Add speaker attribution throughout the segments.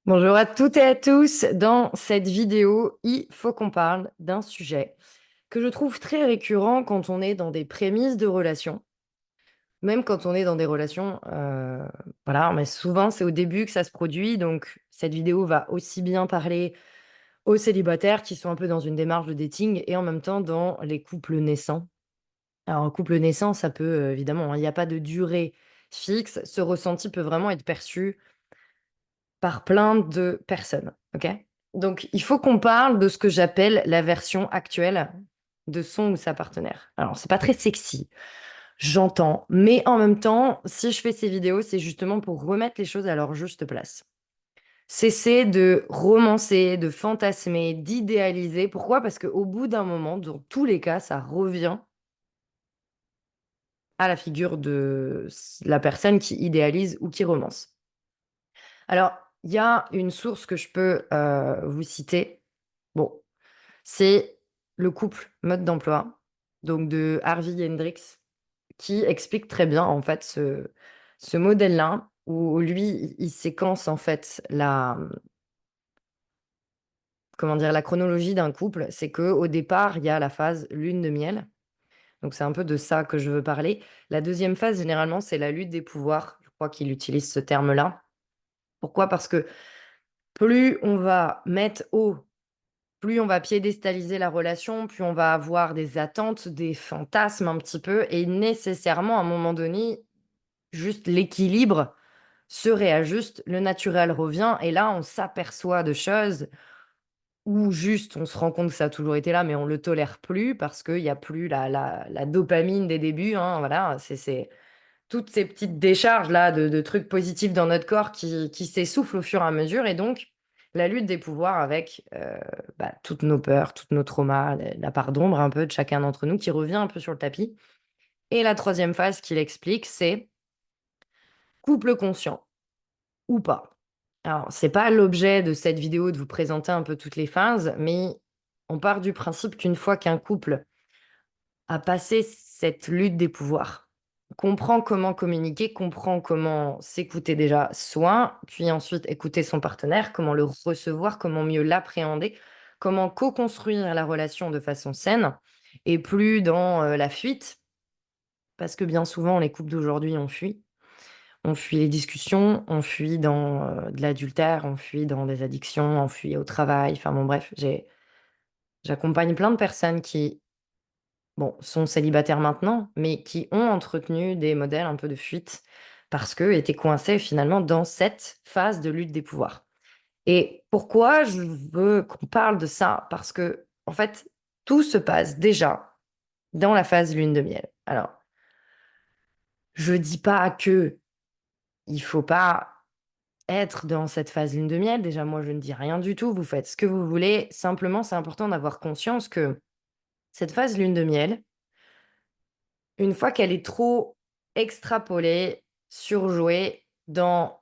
Speaker 1: Bonjour à toutes et à tous. Dans cette vidéo, il faut qu'on parle d'un sujet que je trouve très récurrent quand on est dans des prémices de relations, même quand on est dans des relations, voilà, mais souvent c'est au début que ça se produit. Donc cette vidéo va aussi bien parler aux célibataires qui sont un peu dans une démarche de dating et en même temps dans les couples naissants. Alors, un couple naissant, ça peut, évidemment, hein, il n'y a pas de durée fixe. Ce ressenti peut vraiment être perçu par plein de personnes, OK? Donc il faut qu'on parle de ce que j'appelle la version actuelle de son ou sa partenaire. Alors c'est pas très sexy, j'entends, mais en même temps, si je fais ces vidéos, c'est justement pour remettre les choses à leur juste place. Cesser de romancer, de fantasmer, d'idéaliser. Pourquoi? Parce qu'au bout d'un moment, dans tous les cas, ça revient à la figure de la personne qui idéalise ou qui romance. Alors, il y a une source que je peux, vous citer. Bon, c'est le couple mode d'emploi, donc de Harvey Hendrix, qui explique très bien, en fait, ce modèle-là, où lui, il séquence, en fait, comment dire? La chronologie d'un couple. C'est qu'au départ, il y a la phase lune de miel, donc c'est un peu de ça que je veux parler. La deuxième phase, généralement, c'est la lutte des pouvoirs. Je crois qu'il utilise ce terme-là. Pourquoi? Parce que plus on va mettre haut, plus on va piédestaliser la relation, plus on va avoir des attentes, des fantasmes un petit peu et nécessairement, à un moment donné, juste l'équilibre se réajuste, le naturel revient et là, on s'aperçoit de choses où juste on se rend compte que ça a toujours été là, mais on le tolère plus parce qu'il y a plus la dopamine des débuts, hein, voilà, c'est toutes ces petites décharges-là de trucs positifs dans notre corps qui s'essoufflent au fur et à mesure et donc la lutte des pouvoirs avec, toutes nos peurs, tous nos traumas, la part d'ombre un peu de chacun d'entre nous qui revient un peu sur le tapis et la troisième phase qu'il explique, c'est couple conscient ou pas. Alors, c'est pas l'objet de cette vidéo de vous présenter un peu toutes les phases, mais on part du principe qu'une fois qu'un couple a passé cette lutte des pouvoirs, comprend comment communiquer, comprend comment s'écouter déjà soi, puis ensuite écouter son partenaire, comment le recevoir, comment mieux l'appréhender, comment co-construire la relation de façon saine et plus dans la fuite, parce que bien souvent les couples d'aujourd'hui ont fui. On fuit les discussions, on fuit dans de l'adultère, on fuit dans des addictions, on fuit au travail. Enfin bon, bref, j'accompagne plein de personnes qui, bon, sont célibataires maintenant, mais qui ont entretenu des modèles un peu de fuite parce qu'eux étaient coincés finalement dans cette phase de lutte des pouvoirs. Et pourquoi je veux qu'on parle de ça? Parce que, en fait, tout se passe déjà dans la phase lune de miel. Alors, je dis pas que il faut pas être dans cette phase lune de miel. Déjà, moi, je ne dis rien du tout. Vous faites ce que vous voulez. Simplement, c'est important d'avoir conscience que cette phase lune de miel, une fois qu'elle est trop extrapolée, surjouée dans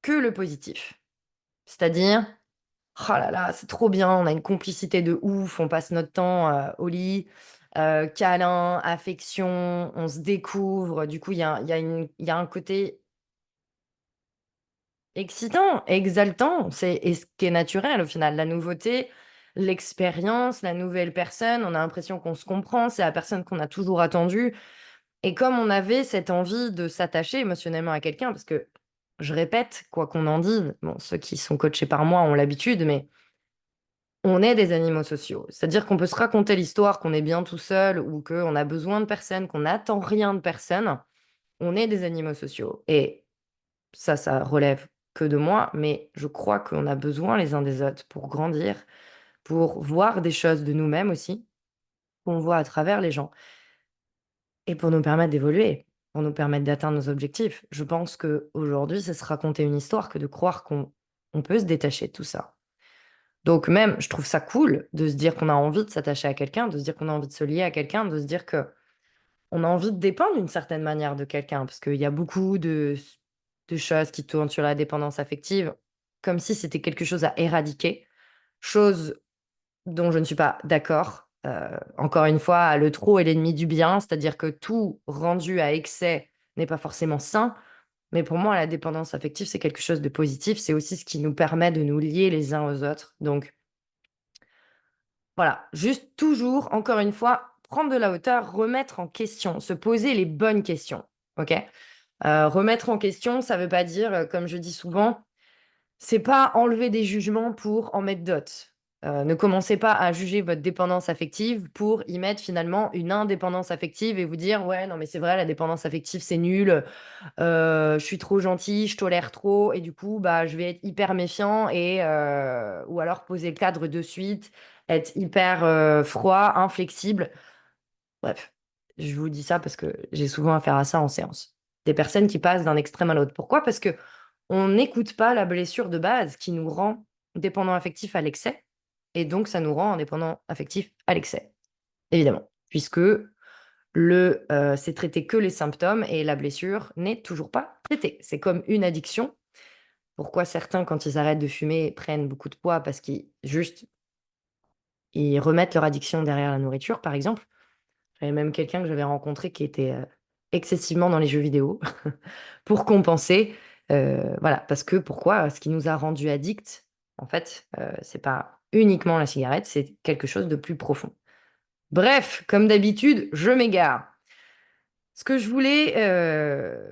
Speaker 1: que le positif, c'est-à-dire: «Oh là là, c'est trop bien, on a une complicité de ouf, on passe notre temps, au lit, câlin, affection, on se découvre». Du coup, il y a un côté excitant, exaltant, c'est et ce qui est naturel au final. La nouveauté, l'expérience, la nouvelle personne, on a l'impression qu'on se comprend, c'est la personne qu'on a toujours attendue. Et comme on avait cette envie de s'attacher émotionnellement à quelqu'un, parce que je répète, quoi qu'on en dise, bon, ceux qui sont coachés par moi ont l'habitude, mais on est des animaux sociaux. C'est-à-dire qu'on peut se raconter l'histoire qu'on est bien tout seul ou qu'on a besoin de personne, qu'on n'attend rien de personne. On est des animaux sociaux. Et ça relève que de moi, mais je crois qu'on a besoin les uns des autres pour grandir, pour voir des choses de nous-mêmes aussi, qu'on voit à travers les gens. Et pour nous permettre d'évoluer, pour nous permettre d'atteindre nos objectifs. Je pense qu'aujourd'hui, c'est se raconter une histoire que de croire qu'on peut se détacher de tout ça. Donc même, je trouve ça cool de se dire qu'on a envie de s'attacher à quelqu'un, de se dire qu'on a envie de se lier à quelqu'un, de se dire que on a envie de dépendre d'une certaine manière de quelqu'un, parce qu'il y a beaucoup de choses qui tournent sur la dépendance affective, comme si c'était quelque chose à éradiquer, chose dont je ne suis pas d'accord. Encore une fois, le trop est l'ennemi du bien, c'est-à-dire que tout rendu à excès n'est pas forcément sain, Mais pour moi, la dépendance affective, c'est quelque chose de positif. C'est aussi ce qui nous permet de nous lier les uns aux autres. Donc, voilà, juste toujours, encore une fois, prendre de la hauteur, remettre en question, se poser les bonnes questions. OK? Remettre en question, ça veut pas dire, comme je dis souvent, c'est pas enlever des jugements pour en mettre d'autres. Ne commencez pas à juger votre dépendance affective pour y mettre finalement une indépendance affective et vous dire: «Ouais, non, mais c'est vrai, la dépendance affective, c'est nul, je suis trop gentil, je tolère trop et du coup, bah, je vais être hyper méfiant» et ou alors poser le cadre de suite, être hyper, froid, inflexible. Bref, je vous dis ça parce que j'ai souvent affaire à ça en séance. Des personnes qui passent d'un extrême à l'autre. Pourquoi? Parce que on n'écoute pas la blessure de base qui nous rend dépendants affectifs à l'excès et donc ça nous rend indépendants affectifs à l'excès, évidemment, puisque c'est traiter que les symptômes et la blessure n'est toujours pas traitée. C'est comme une addiction. Pourquoi certains, quand ils arrêtent de fumer, prennent beaucoup de poids? Parce qu'ils juste, ils remettent leur addiction derrière la nourriture, par exemple. J'avais même quelqu'un que j'avais rencontré qui était, excessivement dans les jeux vidéo pour compenser, voilà, parce que pourquoi? Ce qui nous a rendus addicts, en fait, c'est pas uniquement la cigarette, c'est quelque chose de plus profond. Bref, comme d'habitude, je m'égare. Ce que je voulais,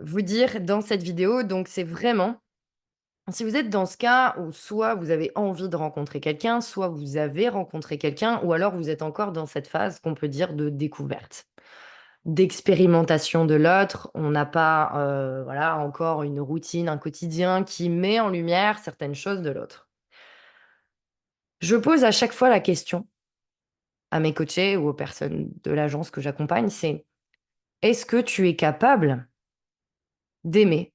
Speaker 1: vous dire dans cette vidéo, donc c'est vraiment, si vous êtes dans ce cas où soit vous avez envie de rencontrer quelqu'un, soit vous avez rencontré quelqu'un ou alors vous êtes encore dans cette phase qu'on peut dire de découverte, d'expérimentation de l'autre. On n'a pas, voilà, encore une routine, un quotidien qui met en lumière certaines choses de l'autre. Je pose à chaque fois la question à mes coachés ou aux personnes de l'agence que j'accompagne, c'est: «Est-ce que tu es capable d'aimer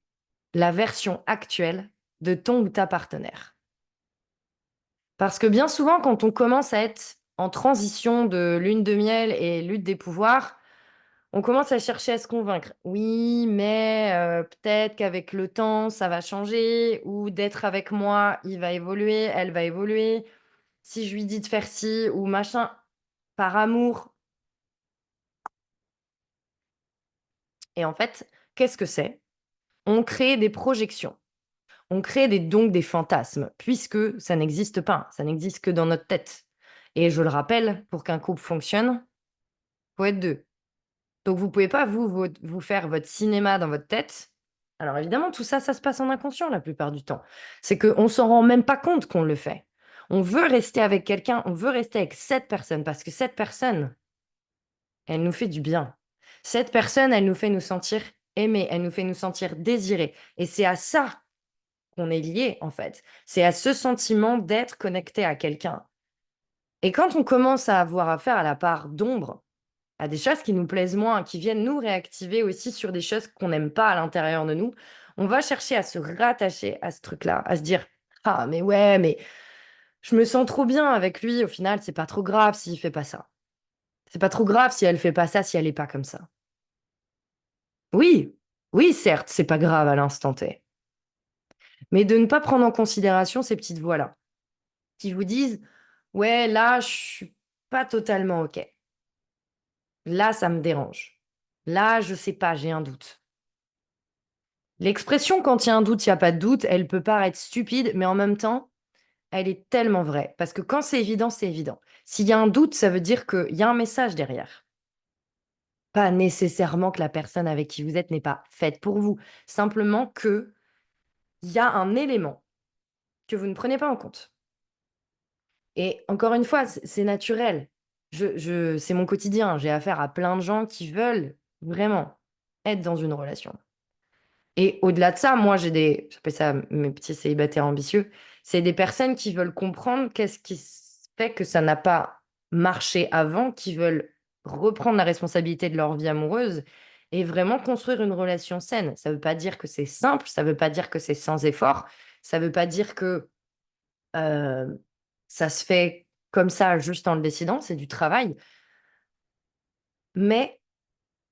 Speaker 1: la version actuelle de ton ou ta partenaire?» Parce que bien souvent, quand on commence à être en transition de lune de miel et lutte des pouvoirs, on commence à chercher à se convaincre. Oui, mais peut-être qu'avec le temps, ça va changer ou d'être avec moi, il va évoluer, elle va évoluer. Si je lui dis de faire ci ou machin, par amour. Et en fait, qu'est-ce que c'est? On crée des projections. On crée donc des fantasmes, puisque ça n'existe pas. Ça n'existe que dans notre tête. Et je le rappelle, pour qu'un couple fonctionne, faut être 2. Donc vous pouvez pas vous faire votre cinéma dans votre tête. Alors évidemment, tout ça, ça se passe en inconscient la plupart du temps. C'est qu'on s'en rend même pas compte qu'on le fait. On veut rester avec quelqu'un, on veut rester avec cette personne parce que cette personne, elle nous fait du bien. Cette personne, elle nous fait nous sentir aimés, elle nous fait nous sentir désirés et c'est à ça qu'on est lié en fait. C'est à ce sentiment d'être connecté à quelqu'un et quand on commence à avoir affaire à la part d'ombre, à des choses qui nous plaisent moins, qui viennent nous réactiver aussi sur des choses qu'on n'aime pas à l'intérieur de nous, on va chercher à se rattacher à ce truc-là, à se dire: «Ah mais ouais, mais je me sens trop bien avec lui, au final, c'est pas trop grave s'il fait pas ça. C'est pas trop grave si elle fait pas ça, si elle est pas comme ça». Oui, oui certes, c'est pas grave à l'instant T, mais de ne pas prendre en considération ces petites voix-là, qui vous disent: «Ouais, là, je suis pas totalement OK. Là, ça me dérange. Là, je sais pas, j'ai un doute». L'expression «quand il y a un doute, il y a pas de doute», elle peut paraître stupide, mais en même temps, elle est tellement vraie. Parce que quand c'est évident, c'est évident. S'il y a un doute, ça veut dire qu'il y a un message derrière. Pas nécessairement que la personne avec qui vous êtes n'est pas faite pour vous. Simplement qu'il y a un élément que vous ne prenez pas en compte. Et encore une fois, c'est naturel. C'est mon quotidien. J'ai affaire à plein de gens qui veulent vraiment être dans une relation. Et au-delà de ça, moi, j'appelle ça mes petits célibataires ambitieux, c'est des personnes qui veulent comprendre qu'est-ce qui fait que ça n'a pas marché avant, qui veulent reprendre la responsabilité de leur vie amoureuse et vraiment construire une relation saine. Ça ne veut pas dire que c'est simple, ça ne veut pas dire que c'est sans effort, ça ne veut pas dire que euh, ça se fait comme ça juste en le décidant, c'est du travail. Mais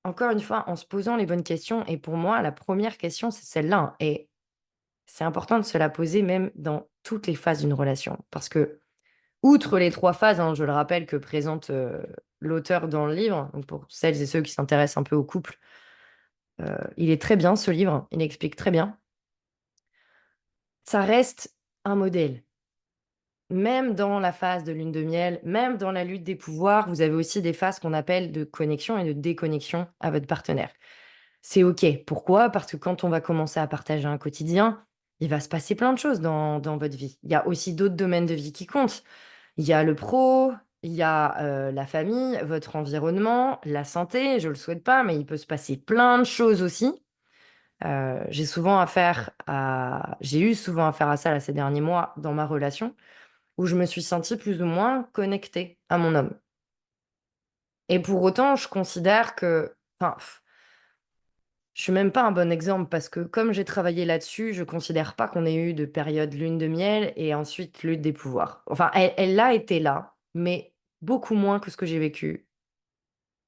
Speaker 1: encore une fois, en se posant les bonnes questions, et pour moi, la première question, c'est celle-là, hein, et c'est important de se la poser même dans toutes les phases d'une relation. Parce que, outre les 3 phases, hein, je le rappelle, que présente, l'auteur dans le livre, donc pour celles et ceux qui s'intéressent un peu au couple, Il est très bien ce livre, il explique très bien. Ça reste un modèle. Même dans la phase de lune de miel, même dans la lutte des pouvoirs, vous avez aussi des phases qu'on appelle de connexion et de déconnexion à votre partenaire. C'est OK. Pourquoi? Parce que quand on va commencer à partager un quotidien, il va se passer plein de choses dans votre vie. Il y a aussi d'autres domaines de vie qui comptent. Il y a le pro, il y a, la famille, votre environnement, la santé, je le souhaite pas, mais il peut se passer plein de choses aussi. J'ai eu souvent affaire à ça là, ces derniers mois dans ma relation, où je me suis sentie plus ou moins connectée à mon homme. Et pour autant, je considère que enfin, je suis même pas un bon exemple parce que comme j'ai travaillé là-dessus, je considère pas qu'on ait eu de période lune de miel et ensuite lutte des pouvoirs. Enfin, elle a été là, mais beaucoup moins que ce que j'ai vécu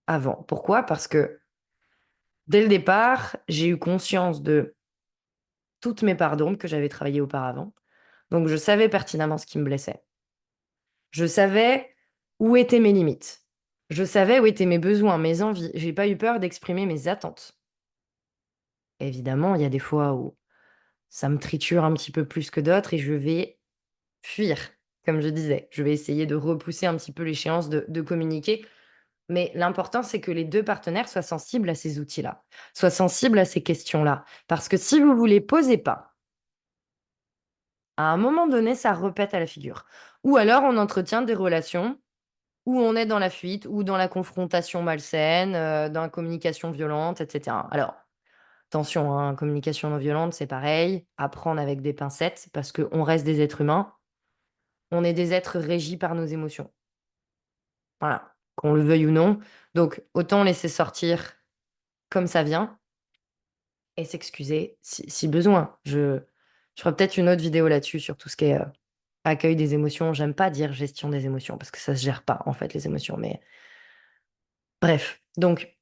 Speaker 1: avant. Pourquoi? Parce que dès le départ, j'ai eu conscience de toutes mes parts d'ombre que j'avais travaillées auparavant. Donc je savais pertinemment ce qui me blessait. Je savais où étaient mes limites. Je savais où étaient mes besoins, mes envies. J'ai pas eu peur d'exprimer mes attentes. Évidemment, il y a des fois où ça me triture un petit peu plus que d'autres et je vais fuir, comme je disais. Je vais essayer de repousser un petit peu l'échéance de communiquer. Mais l'important, c'est que les 2 partenaires soient sensibles à ces outils-là, soient sensibles à ces questions-là. Parce que si vous vous les posez pas, à un moment donné, ça repète à la figure. Ou alors on entretient des relations où on est dans la fuite ou dans la confrontation malsaine, dans la communication violente et cetera. Alors, attention, hein, communication non violente, c'est pareil, à prendre avec des pincettes parce qu'on reste des êtres humains. On est des êtres régis par nos émotions. Voilà, qu'on le veuille ou non. Donc, autant laisser sortir comme ça vient et s'excuser si besoin. Je ferai peut-être une autre vidéo là-dessus sur tout ce qui est accueil des émotions. J'aime pas dire gestion des émotions parce que ça se gère pas, en fait, les émotions. Mais bref. Donc,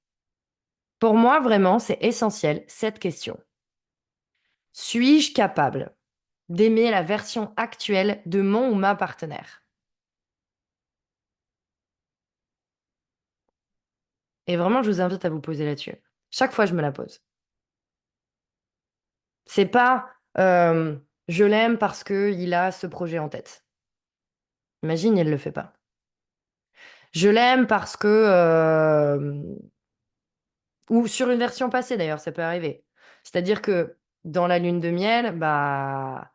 Speaker 1: pour moi, vraiment, c'est essentiel cette question. Suis-je capable d'aimer la version actuelle de mon ou ma partenaire? Et vraiment, je vous invite à vous poser là-dessus. Chaque fois, je me la pose. C'est pas, je l'aime parce qu'il a ce projet en tête. Imagine, il le fait pas. Je l'aime parce que, ou sur une version passée d'ailleurs, ça peut arriver. C'est-à-dire que dans la lune de miel, bah,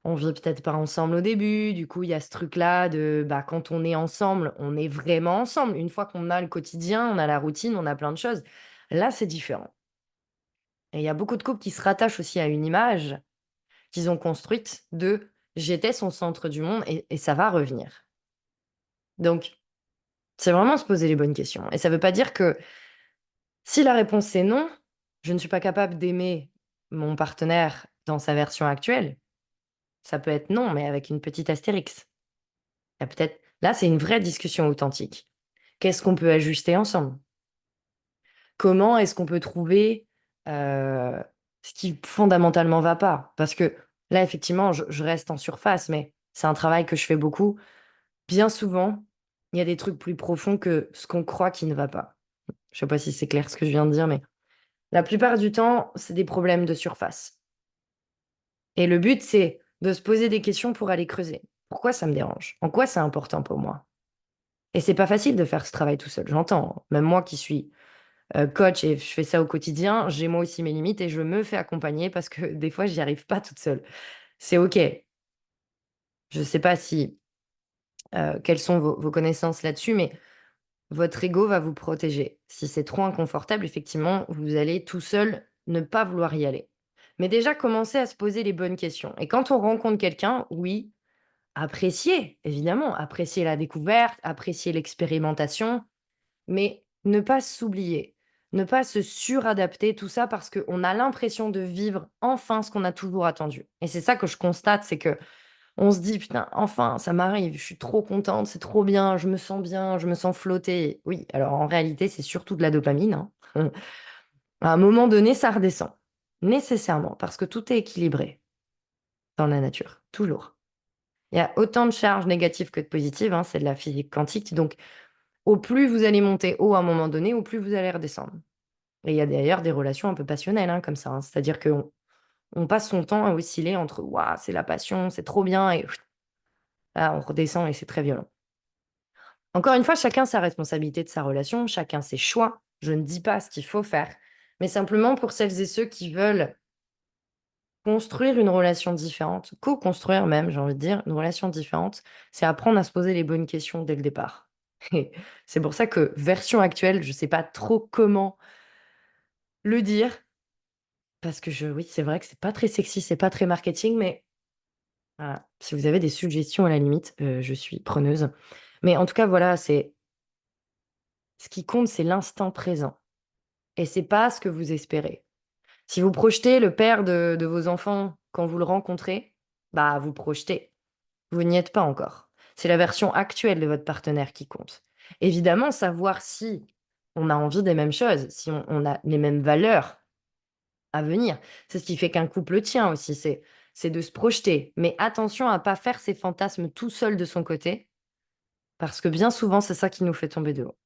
Speaker 1: on vit peut-être pas ensemble au début, du coup, il y a ce truc-là de, bah, quand on est ensemble, on est vraiment ensemble. Une fois qu'on a le quotidien, on a la routine, on a plein de choses. Là, c'est différent. Et il y a beaucoup de couples qui se rattachent aussi à une image qu'ils ont construite de «j'étais son centre du monde» et ça va revenir. Donc, c'est vraiment se poser les bonnes questions et ça veut pas dire que si la réponse c'est non, je ne suis pas capable d'aimer mon partenaire dans sa version actuelle. Ça peut être non, mais avec une petite astérix. Il y a peut-être là, c'est une vraie discussion authentique. Qu'est-ce qu'on peut ajuster ensemble? Comment est-ce qu'on peut trouver, ce qui fondamentalement va pas? Parce que là, effectivement, je reste en surface, mais c'est un travail que je fais beaucoup. Bien souvent, il y a des trucs plus profonds que ce qu'on croit qui ne va pas. Je sais pas si c'est clair ce que je viens de dire, mais la plupart du temps, c'est des problèmes de surface. Et le but, c'est de se poser des questions pour aller creuser. Pourquoi ça me dérange? En quoi c'est important pour moi? Et c'est pas facile de faire ce travail tout seul, j'entends. Même moi qui suis coach et je fais ça au quotidien, j'ai moi aussi mes limites et je me fais accompagner parce que des fois, j'y arrive pas toute seule. C'est OK. Je sais pas si, quelles sont vos connaissances là-dessus, mais votre ego va vous protéger. Si c'est trop inconfortable, effectivement, vous allez tout seul ne pas vouloir y aller. Mais déjà, commencez à se poser les bonnes questions. Et quand on rencontre quelqu'un, oui, apprécier, évidemment, apprécier la découverte, apprécier l'expérimentation, mais ne pas s'oublier, ne pas se suradapter, tout ça parce qu'on a l'impression de vivre enfin ce qu'on a toujours attendu. Et c'est ça que je constate, c'est que on se dit: «Putain, enfin, ça m'arrive, je suis trop contente, c'est trop bien, je me sens flotter». Oui, alors en réalité, c'est surtout de la dopamine, hein. À un moment donné, ça redescend, nécessairement, parce que tout est équilibré dans la nature, toujours. Il y a autant de charges négatives que de positives, hein, c'est de la physique quantique, donc au plus vous allez monter haut à un moment donné, au plus vous allez redescendre. Et il y a d'ailleurs des relations un peu passionnelles, hein, comme ça, hein. C'est-à-dire qu'on passe son temps à osciller entre: «Waouh, c'est la passion, c'est trop bien» et là, on redescend et c'est très violent. Encore une fois, chacun sa responsabilité de sa relation, chacun ses choix. Je ne dis pas ce qu'il faut faire, mais simplement pour celles et ceux qui veulent construire une relation différente, co-construire même, j'ai envie de dire, une relation différente, c'est apprendre à se poser les bonnes questions dès le départ. Et c'est pour ça que version actuelle, je ne sais pas trop comment le dire, parce que oui, c'est vrai que c'est pas très sexy, c'est pas très marketing, mais voilà, si vous avez des suggestions à la limite, je suis preneuse. Mais en tout cas, voilà, ce qui compte, c'est l'instant présent et c'est pas ce que vous espérez. Si vous projetez le père de vos enfants quand vous le rencontrez, bah, vous projetez. Vous n'y êtes pas encore. C'est la version actuelle de votre partenaire qui compte. Évidemment, savoir si on a envie des mêmes choses, si on a les mêmes valeurs à venir. C'est ce qui fait qu'un couple tient aussi, c'est de se projeter. Mais attention à pas faire ses fantasmes tout seul de son côté, parce que bien souvent, c'est ça qui nous fait tomber de haut.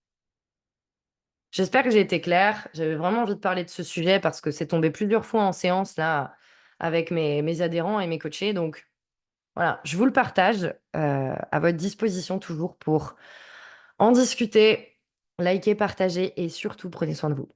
Speaker 1: J'espère que j'ai été claire. J'avais vraiment envie de parler de ce sujet parce que c'est tombé plusieurs fois en séance là, avec mes adhérents et mes coachés. Donc voilà, je vous le partage, à votre disposition toujours pour en discuter, liker, partager et surtout prenez soin de vous.